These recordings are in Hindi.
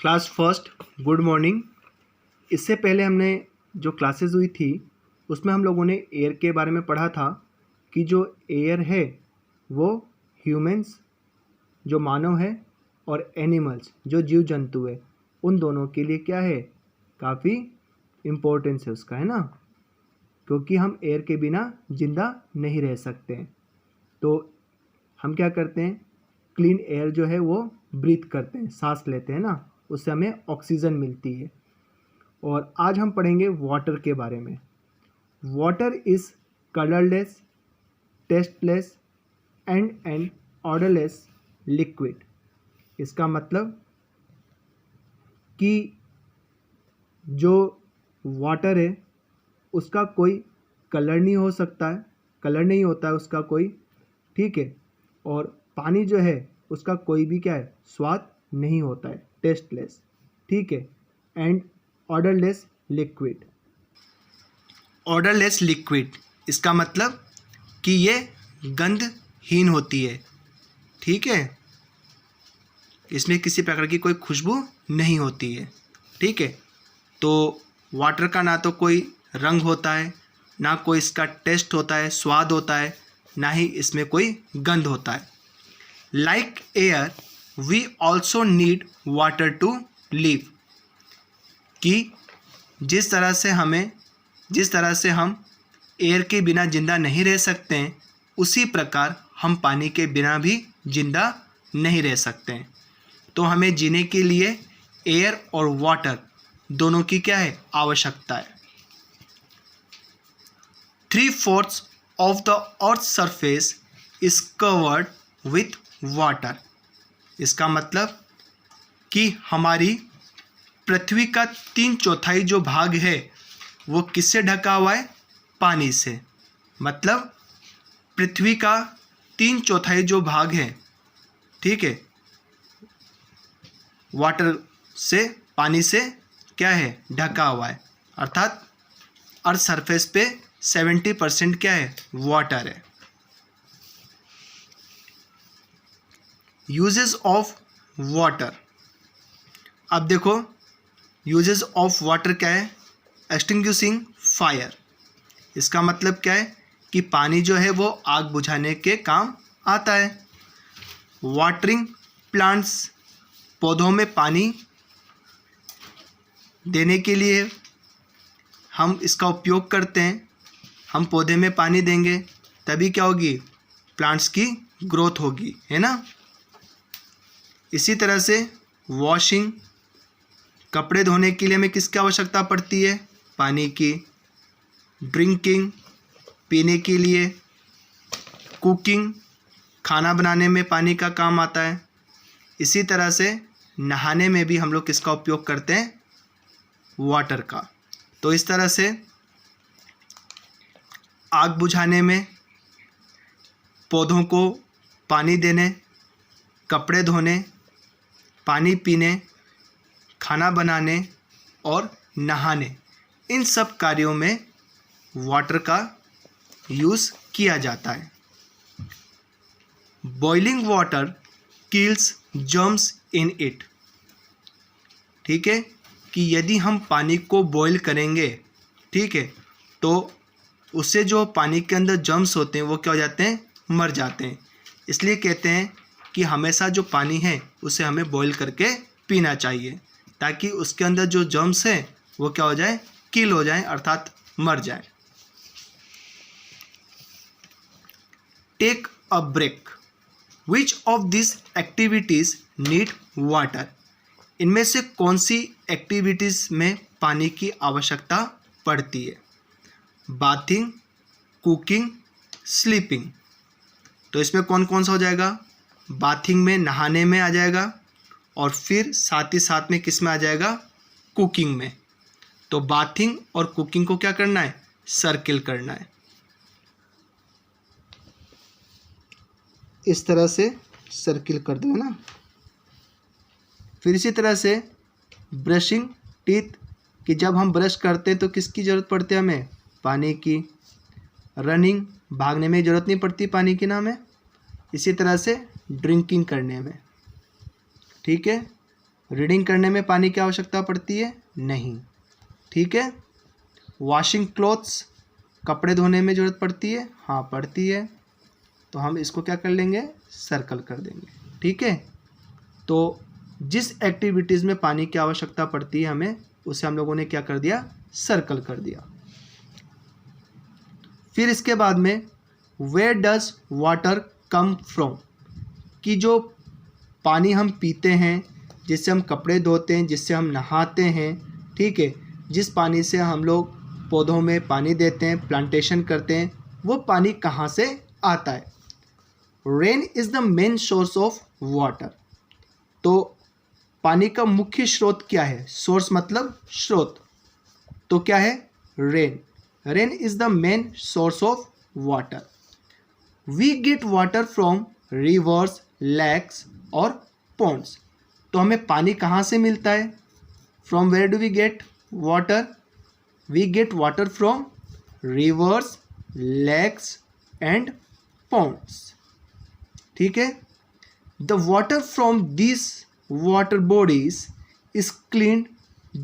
Class first, good morning. इससे पहले हमने जो क्लासेस हुई थी उसमें हम लोगों ने एयर के बारे में पढ़ा था कि जो एयर है वो ह्यूमंस, जो मानव है, और एनिमल्स, जो जीव जंतु है, उन दोनों के लिए क्या है, काफ़ी इम्पोर्टेंस है उसका, है ना। क्योंकि हम एयर के बिना ज़िंदा नहीं रह सकते हैं। तो हम क्या करते हैं, क्लीन एयर जो है वो ब्रीथ करते हैं, सांस लेते हैं ना, उससे हमें ऑक्सीजन मिलती है। और आज हम पढ़ेंगे वाटर के बारे में। Water is colourless, tasteless and odourless liquid. इसका मतलब कि जो वाटर है उसका कोई कलर नहीं हो सकता है, कलर नहीं होता है उसका कोई, ठीक है। और पानी जो है उसका कोई भी क्या है, स्वाद नहीं होता है, टेस्टलेस, ठीक है। And odourless liquid. Odourless liquid इसका मतलब कि ये गंधहीन होती है, ठीक है। इसमें किसी प्रकार की कोई खुशबू नहीं होती है, ठीक है। तो वाटर का ना तो कोई रंग होता है, ना कोई इसका टेस्ट होता है, स्वाद होता है, ना ही इसमें कोई गंध होता है। Like air we also need water to live. कि जिस तरह से हम एयर के बिना जिंदा नहीं रह सकते हैं, उसी प्रकार हम पानी के बिना भी जिंदा नहीं रह सकते हैं। तो हमें जीने के लिए एयर और वाटर दोनों की क्या है, आवश्यकता है। 3/4 of the Earth's surface is covered with water। इसका मतलब कि हमारी पृथ्वी का 3/4 जो भाग है वो किससे ढका हुआ है, पानी से। मतलब पृथ्वी का 3/4 जो भाग है, ठीक है, वाटर से, पानी से क्या है, ढका हुआ है। अर्थात अर्थ सरफेस पे 70% क्या है, वाटर है। Uses of water. अब देखो यूजेस ऑफ वाटर क्या है, एक्सटिंग्विशिंग फायर। इसका मतलब क्या है कि पानी जो है वो आग बुझाने के काम आता है। वाटरिंग प्लांट्स, पौधों में पानी देने के लिए हम इसका उपयोग करते हैं। हम पौधे में पानी देंगे तभी क्या होगी, प्लांट्स की ग्रोथ होगी, है ना। इसी तरह से वॉशिंग, कपड़े धोने के लिए हमें किसकी आवश्यकता पड़ती है, पानी की। ड्रिंकिंग, पीने के लिए। कुकिंग, खाना बनाने में पानी का काम आता है। इसी तरह से नहाने में भी हम लोग किसका उपयोग करते हैं, वाटर का। तो इस तरह से आग बुझाने में, पौधों को पानी देने, कपड़े धोने, पानी पीने, खाना बनाने और नहाने, इन सब कार्यों में वाटर का यूज़ किया जाता है। Boiling water kills germs in it. ठीक है, कि यदि हम पानी को बॉईल करेंगे, ठीक है, तो उससे जो पानी के अंदर जर्म्स होते हैं वो क्या हो जाते हैं, मर जाते हैं। इसलिए कहते हैं कि हमेशा जो पानी है उसे हमें बॉईल करके पीना चाहिए, ताकि उसके अंदर जो जर्म्स हैं वो क्या हो जाए, किल हो जाए, अर्थात मर जाए। Take a break. Which of this activities need water. इनमें से कौन सी एक्टिविटीज़ में पानी की आवश्यकता पड़ती है। Bathing, cooking, sleeping. तो इसमें कौन कौन सा हो जाएगा, बाथिंग में, नहाने में आ जाएगा, और फिर साथ ही साथ में किस में आ जाएगा, कुकिंग में। तो बाथिंग और कुकिंग को क्या करना है, सर्किल करना है। इस तरह से सर्किल कर दो, है ना। फिर इसी तरह से ब्रशिंग टीथ, कि जब हम ब्रश करते हैं तो किसकी ज़रूरत पड़ती है हमें, पानी की। रनिंग, भागने में ज़रूरत नहीं पड़ती पानी की ना हमें। इसी तरह से ड्रिंकिंग करने में, ठीक है। रीडिंग करने में पानी की आवश्यकता पड़ती है? नहीं। ठीक है। वॉशिंग क्लोथ्स, कपड़े धोने में ज़रूरत पड़ती है? हाँ पड़ती है। तो हम इसको क्या कर लेंगे, सर्कल कर देंगे। ठीक है। तो जिस एक्टिविटीज़ में पानी की आवश्यकता पड़ती है हमें, उसे हम लोगों ने क्या कर दिया, सर्कल कर दिया। फिर इसके बाद में where does water come from, कि जो पानी हम पीते हैं, जिससे हम कपड़े धोते हैं, जिससे हम नहाते हैं, ठीक है, जिस पानी से हम लोग पौधों में पानी देते हैं, प्लांटेशन करते हैं, वो पानी कहाँ से आता है? Rain is the main source of water. तो पानी का मुख्य स्रोत क्या है? सोर्स मतलब स्रोत, तो क्या है? Rain. Rain is the main source of water. We get water from rivers, lakes और पॉन्ड्स। तो हमें पानी कहाँ से मिलता है? From where do we get water? We get water from rivers, lakes and ponds. ठीक है। The water from this water bodies is cleaned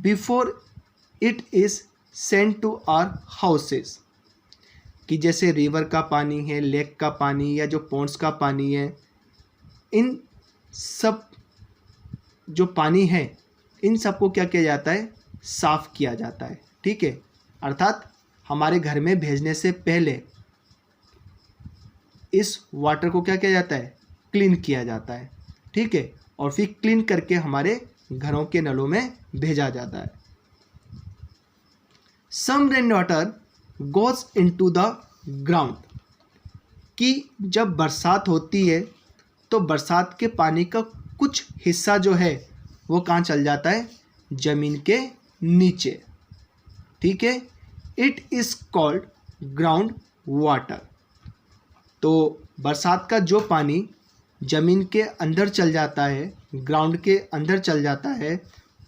before it is sent to our houses. कि जैसे रिवर का पानी है, लेक का पानी या जो पॉन्ड्स का पानी है, इन सब जो पानी है, इन सबको क्या किया जाता है? साफ़ किया जाता है। ठीक है। अर्थात हमारे घर में भेजने से पहले इस वाटर को क्या किया जाता है? क्लीन किया जाता है। ठीक है। और फिर क्लीन करके हमारे घरों के नलों में भेजा जाता है। Some rain water goes into the ground, कि जब बरसात होती है तो बरसात के पानी का कुछ हिस्सा जो है वो कहाँ चल जाता है? ज़मीन के नीचे। ठीक है। It is called ground water. तो बरसात का जो पानी ज़मीन के अंदर चल जाता है, ग्राउंड के अंदर चल जाता है,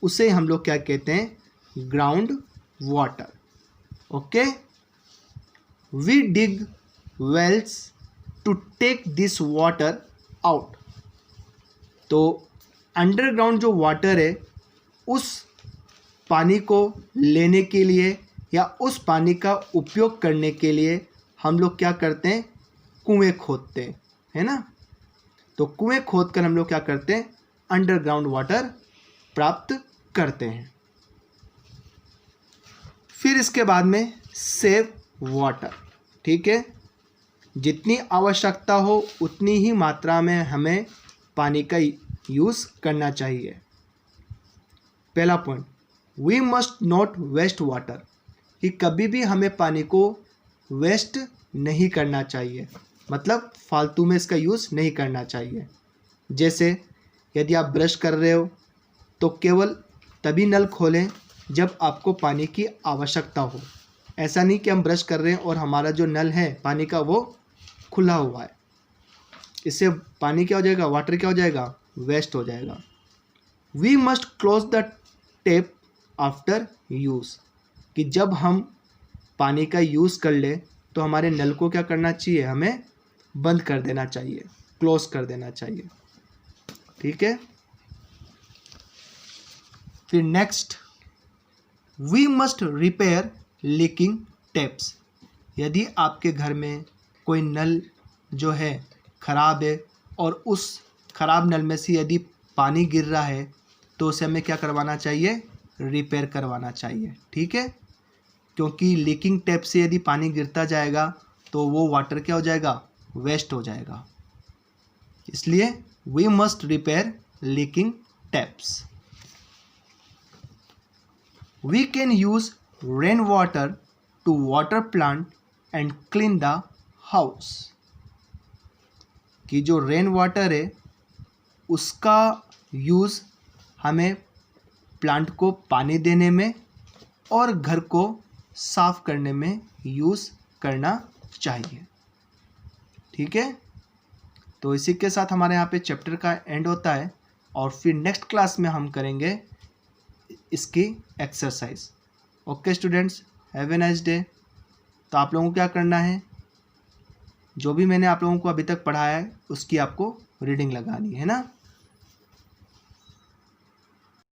उसे हम लोग क्या कहते हैं? Ground water. Okay. We dig wells to take this water out. तो अंडरग्राउंड जो वाटर है, उस पानी को लेने के लिए या उस पानी का उपयोग करने के लिए हम लोग क्या करते हैं? कुएं खोदते हैं, है ना। तो कुएं खोद कर हम लोग क्या करते हैं? अंडरग्राउंड वाटर प्राप्त करते हैं। फिर इसके बाद में सेव वाटर। ठीक है। जितनी आवश्यकता हो उतनी ही मात्रा में हमें पानी का यूज़ करना चाहिए। पहला point, we must not waste water, कि कभी भी हमें पानी को वेस्ट नहीं करना चाहिए, मतलब फालतू में इसका यूज़ नहीं करना चाहिए। जैसे यदि आप ब्रश कर रहे हो तो केवल तभी नल खोलें जब आपको पानी की आवश्यकता हो। ऐसा नहीं कि हम ब्रश कर रहे हैं और हमारा जो नल है पानी का वो खुला हुआ है, इससे पानी क्या हो जाएगा? वाटर क्या हो जाएगा? वेस्ट हो जाएगा। We must close the tap after use, कि जब हम पानी का यूज़ कर ले तो हमारे नल को क्या करना चाहिए? हमें बंद कर देना चाहिए, क्लोज कर देना चाहिए। ठीक है। फिर next, we must repair leaking taps. यदि आपके घर में कोई नल जो है ख़राब है और उस ख़राब नल में से यदि पानी गिर रहा है तो उसे हमें क्या करवाना चाहिए? रिपेयर करवाना चाहिए। ठीक है। क्योंकि लीकिंग टैप से यदि पानी गिरता जाएगा तो वो वाटर क्या हो जाएगा? वेस्ट हो जाएगा। इसलिए we must repair leaking taps. We can use rain water to water plant and clean the house, कि जो रेन वाटर है उसका यूज़ हमें प्लांट को पानी देने में और घर को साफ करने में यूज़ करना चाहिए। ठीक है। तो इसी के साथ हमारे यहाँ पे चैप्टर का एंड होता है और फिर नेक्स्ट क्लास में हम करेंगे इसकी exercise. Okay students, have a nice day. तो आप लोगों को क्या करना है? जो भी मैंने आप लोगों को अभी तक पढ़ाया है उसकी आपको रीडिंग लगानी है ना।